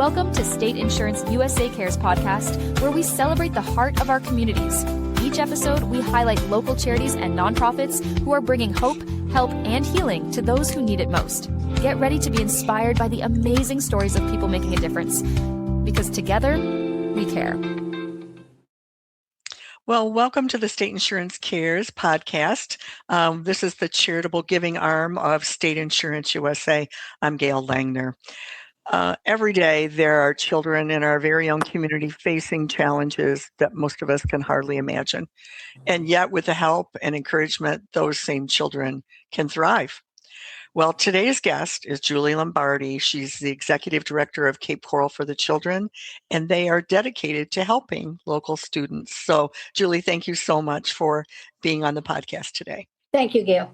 Welcome to State Insurance USA Cares podcast, where we celebrate the heart of our communities. Each episode, we highlight local charities and nonprofits who are bringing hope, help, and healing to those who need it most. Get ready to be inspired by the amazing stories of people making a difference, because together, we care. Well, welcome to the State Insurance Cares podcast. This is the charitable giving arm of State Insurance USA. I'm Gail Langner. Every day, there are children in our very young community facing challenges that most of us can hardly imagine. And yet, with the help and encouragement, those same children can thrive. Well, today's guest is Julie Lombardi. She's the executive director of Cape Coral for the Children, and they are dedicated to helping local students. So, Julie, thank you so much for being on the podcast today. Thank you, Gail.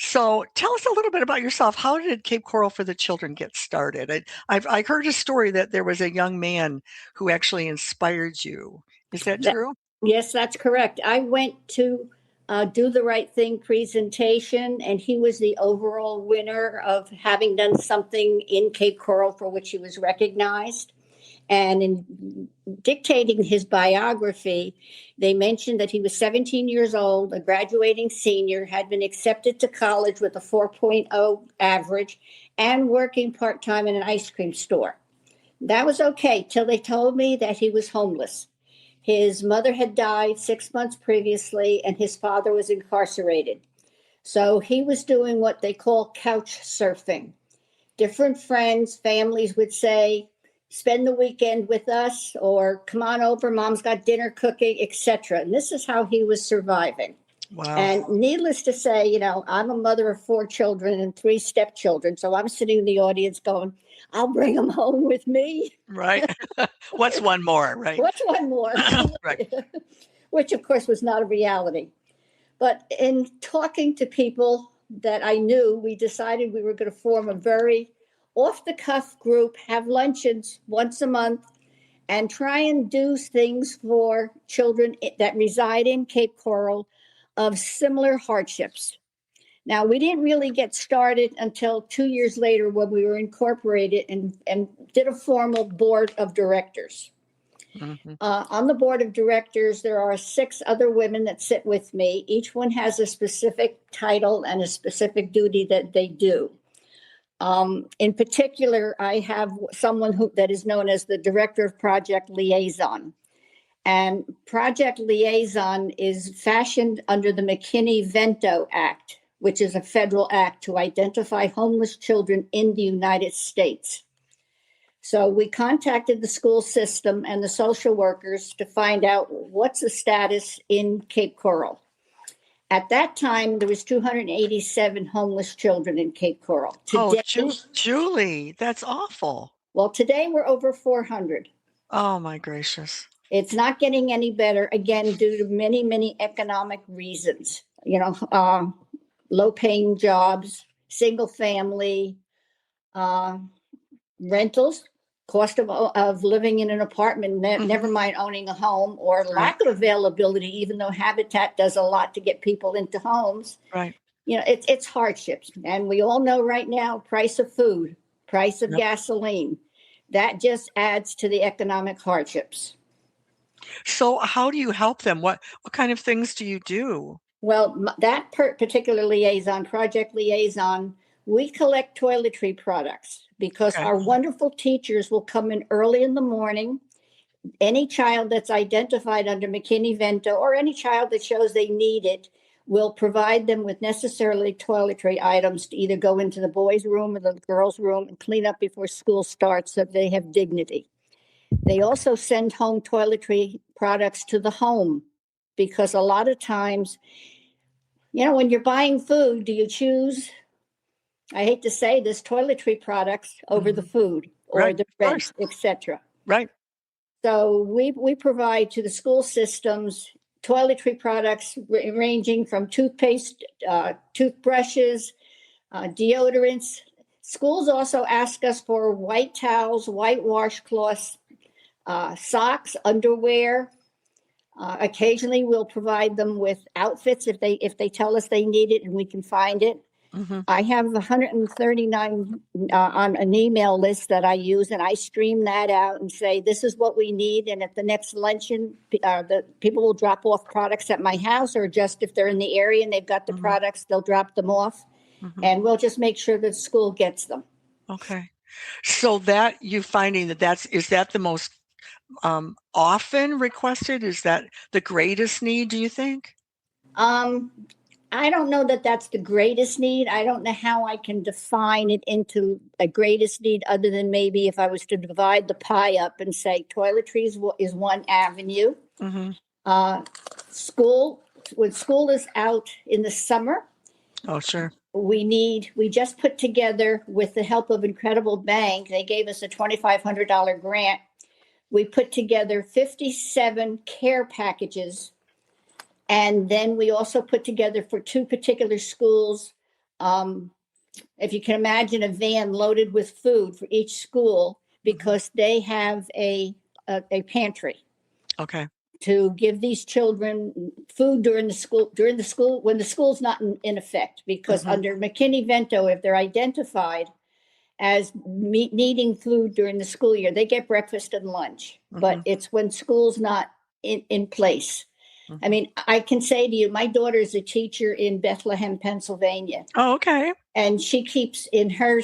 So, tell us a little bit about yourself. How did Cape Coral for the Children get started? I heard a story that there was a young man who actually inspired you. Is that true? Yes, that's correct. I went to Do the Right Thing presentation, and he was the overall winner of having done something in Cape Coral for which he was recognized. And in dictating his biography, they mentioned that he was 17 years old, a graduating senior, had been accepted to college with a 4.0 average, and working part-time in an ice cream store. That was okay till they told me that he was homeless. His mother had died 6 months previously, and his father was incarcerated. So he was doing what they call couch surfing. Different friends, families would say, spend the weekend with us, or come on over, mom's got dinner cooking, etc. And this is how he was surviving. Wow. And needless to say, I'm a mother of 4 children and 3 stepchildren. So I'm sitting in the audience going, I'll bring them home with me. Right. What's one more, right? What's one more? Right. Which, of course, was not a reality. But in talking to people that I knew, we decided we were going to form a very off-the-cuff group, have luncheons once a month, and try and do things for children that reside in Cape Coral of similar hardships. Now, we didn't really get started until 2 years later when we were incorporated and did a formal board of directors. Mm-hmm. On the board of directors, there are 6 other women that sit with me. Each one has a specific title and a specific duty that they do. In particular, I have someone that is known as the Director of Project Liaison. And Project Liaison is fashioned under the McKinney-Vento Act, which is a federal act to identify homeless children in the United States. So we contacted the school system and the social workers to find out what's the status in Cape Coral. At that time, there was 287 homeless children in Cape Coral. Today, Julie, that's awful. Well, today we're over 400. Oh, my gracious. It's not getting any better, again, due to many, many economic reasons. Low-paying jobs, single family, rentals, cost of living in an apartment, never mind owning a home, or lack of availability, even though Habitat does a lot to get people into homes. Right. It's hardships. And we all know right now, price of food, price of gasoline, that just adds to the economic hardships. So how do you help them? What kind of things do you do? Well, that particular liaison, Project Liaison, we collect toiletry products because our wonderful teachers will come in early in the morning. Any child that's identified under McKinney-Vento or any child that shows they need it, will provide them with necessarily toiletry items to either go into the boys' room or the girls' room and clean up before school starts so they have dignity. They also send home toiletry products to the home because a lot of times, when you're buying food, do you choose, I hate to say this, toiletry products over the food or the rent, etc. Right. So we provide to the school systems toiletry products ranging from toothpaste, toothbrushes, deodorants. Schools also ask us for white towels, white washcloths, socks, underwear. Occasionally, we'll provide them with outfits if they tell us they need it and we can find it. Mhm. I have 139 on an email list that I use, and I stream that out and say, this is what we need. And at the next luncheon, the people will drop off products at my house, or just if they're in the area and they've got the Mhm. products, they'll drop them off. Mhm. And we'll just make sure that school gets them. Okay. So that you finding that is that the most often requested? Is that the greatest need, do you think? Um, I don't know that that's the greatest need. I don't know how I can define it into a greatest need, other than maybe if I was to divide the pie up and say toiletries is one avenue. Mm-hmm. School, when school is out in the summer, Oh, sure. we just put together, with the help of Incredible Bank, they gave us a $2,500 grant. We put together 57 care packages. And then we also put together for two particular schools, if you can imagine a van loaded with food for each school, because they have a pantry Okay. to give these children food during the school when the school's not in effect. Because Mhm. under McKinney-Vento, if they're identified as needing food during the school year, they get breakfast and lunch. But Mhm. it's when school's not in place. I Mhm. mean, I can say to you, my daughter is a teacher in Bethlehem, Pennsylvania, Oh, okay. and she keeps in her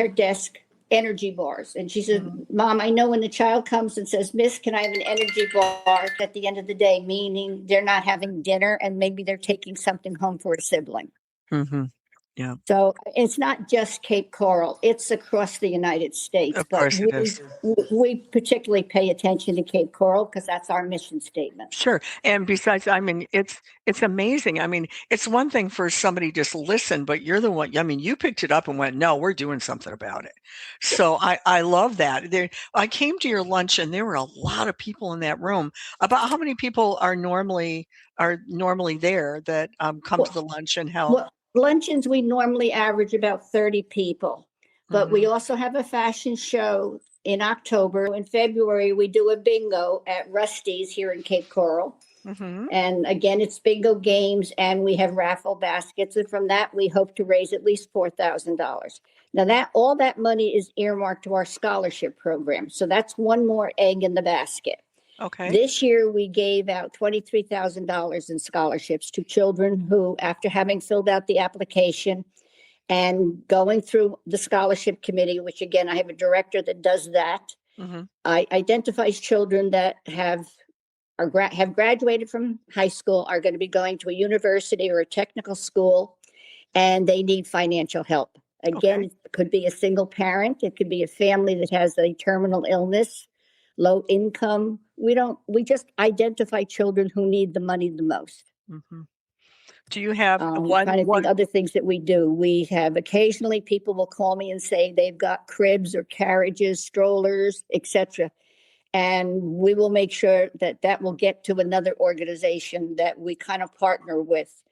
desk energy bars. And she said, Mhm. Mom, I know when the child comes and says, Miss, can I have an energy bar at the end of the day, meaning they're not having dinner and maybe they're taking something home for a sibling. Mhm. Yeah. So it's not just Cape Coral, it's across the United States. Of But course it is. we particularly pay attention to Cape Coral because that's our mission statement. Sure. And besides, I mean, it's amazing. I mean, it's one thing for somebody to just listen, but you're the one, I mean, you picked it up and went, no, we're doing something about it. So I love that. I came to your lunch and there were a lot of people in that room. About how many people are normally there that come to Well, the lunch and help? Well, luncheons, we normally average about 30 people, but we Mhm. also have a fashion show in October. In February, we do a bingo at Rusty's here in Cape Coral. Mhm. And again, it's bingo games, and we have raffle baskets. And from that, we hope to raise at least $4,000. Now, that all that money is earmarked to our scholarship program. So that's one more egg in the basket. Okay. This year, we gave out $23,000 in scholarships to children who, after having filled out the application and going through the scholarship committee, which again, I have a director that does that, Mhm. identifies children that have graduated from high school, are going to be going to a university or a technical school, and they need financial help. Again, Okay. it could be a single parent, it could be a family that has a terminal illness, low income. We just identify children who need the money the most. Mhm. Do you have Trying to think other things that we do. We have occasionally people will call me and say they've got cribs or carriages, strollers, etc. And we will make sure that that will get to another organization that we kind of partner with.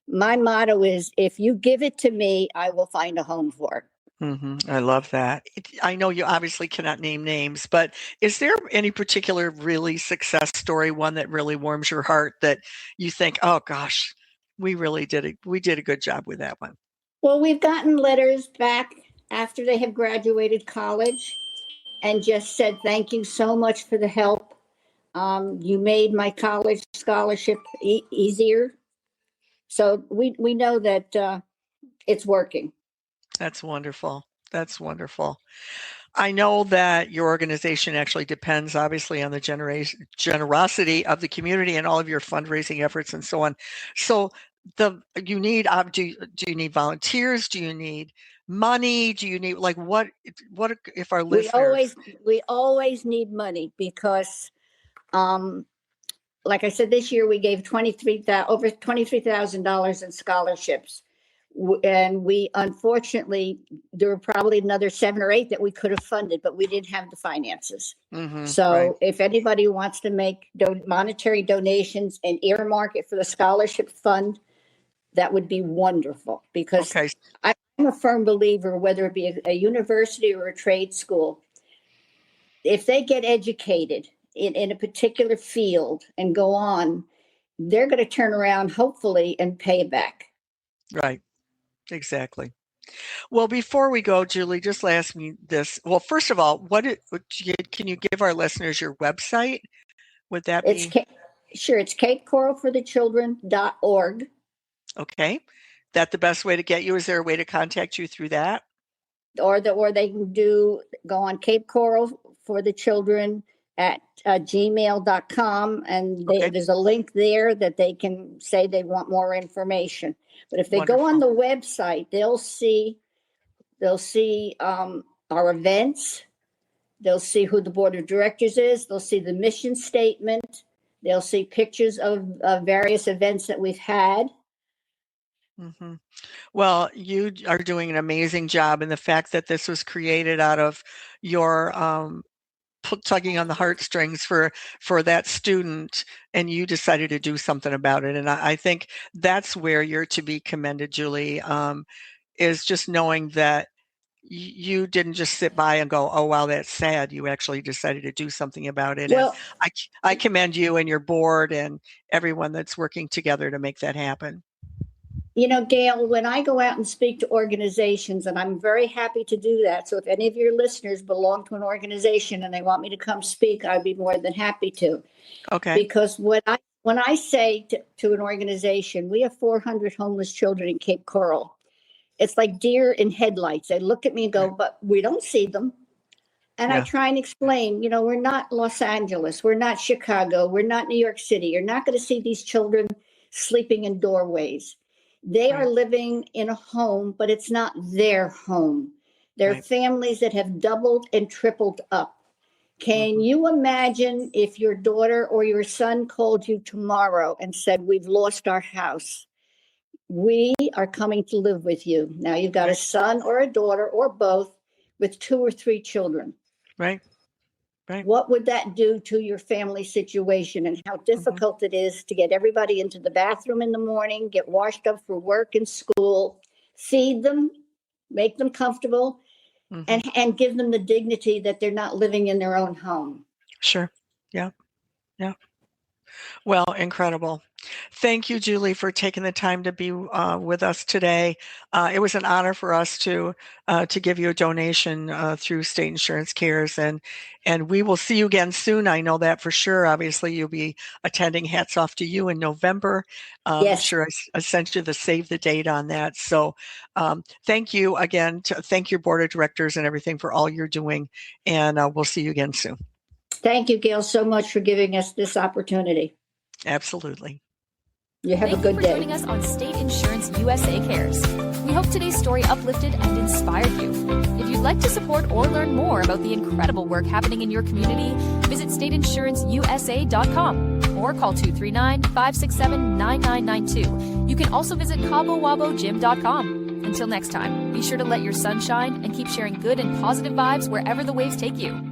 My motto is, if you give it to me, I will find a home for it. I love that. I know you obviously cannot name names, but is there any particular really success story, one that really warms your heart that you think, "Oh gosh, we did a good job with that one." Well, we've gotten letters back after they have graduated college and just said, thank you so much for the help. You made my college scholarship easier. So we know that it's working. That's wonderful. That's wonderful. I know that your organization actually depends obviously on the generosity of the community and all of your fundraising efforts and so on. So you need do you need volunteers? Do you need money? Do you need like what if our We listeners always we always need money because um, like I said, this year we gave over $23,000 in scholarships. And we, unfortunately, there were probably another 7 or 8 that we could have funded, but we didn't have the finances. right. So if anybody wants to make monetary donations and earmark it for the scholarship fund, that would be wonderful, because Okay. I'm a firm believer, whether it be a university or a trade school, if they get educated in a particular field and go on, they're going to turn around, hopefully, and pay it back. Right. Exactly. Well, before we go, Julie, just ask me this. Well, first of all, can you give our listeners your website? Would that It's be sure, it's capecoralforthechildren.org. okay? That the best way to get you? Is there a way to contact you through that? Or they can go on Cape Coral for the Children at gmail.com, and Okay, there's a link there that they can say they want more information. But if they go on wonderful. the website, they'll see our events. They'll see who the board of directors is. They'll see the mission statement. They'll see pictures of various events that we've had. hmm Well, you are doing an amazing job, and the fact that this was created out of your tugging on the heartstrings for that student, and you decided to do something about it. And I think that's where you're to be commended, Julie, is just knowing that you didn't just sit by and go, oh, wow, that's sad. You actually decided to do something about it. Well, And I commend you and your board and everyone that's working together to make that happen. Gail, when I go out and speak to organizations, and I'm very happy to do that. So if any of your listeners belong to an organization and they want me to come speak, I'd be more than happy to. Okay. Because when I say to an organization, we have 400 homeless children in Cape Coral, it's like deer in headlights. They look at me and go, but we don't see them. And I try and explain, we're not Los Angeles, we're not Chicago, we're not New York City. You're not going to see these children sleeping in doorways. They are living in a home, but it's not their home. They're families that have doubled and tripled up. Can you imagine if your daughter or your son called you tomorrow and said, we've lost our house. We are coming to live with you. Now you've got a son or a daughter or both with 2 or 3 children. Right. What would that do to your family situation, and how difficult it is to get everybody into the bathroom in the morning, get washed up for work and school, feed them, make them comfortable, and give them the dignity that they're not living in their own home. Sure. Yeah. Well, incredible. Thank you, Julie, for taking the time to be with us today. It was an honor for us to give you a donation through State Insurance Cares, and we will see you again soon. I know that for sure. Obviously, you'll be attending. Hats off to you in November. Yes. I'm sure I sent you the save the date on that. So thank you again. Thank your board of directors and everything for all you're doing, and we'll see you again soon. Thank you, Gail, so much for giving us this opportunity. Absolutely. You have Thank a good you for day. joining us on State Insurance USA Cares. We hope today's story uplifted and inspired you. If you'd like to support or learn more about the incredible work happening in your community, visit stateinsuranceusa.com or call 239-567-9992. You can also visit CaboWaboGym.com. Until next time, be sure to let your sun shine and keep sharing good and positive vibes wherever the waves take you.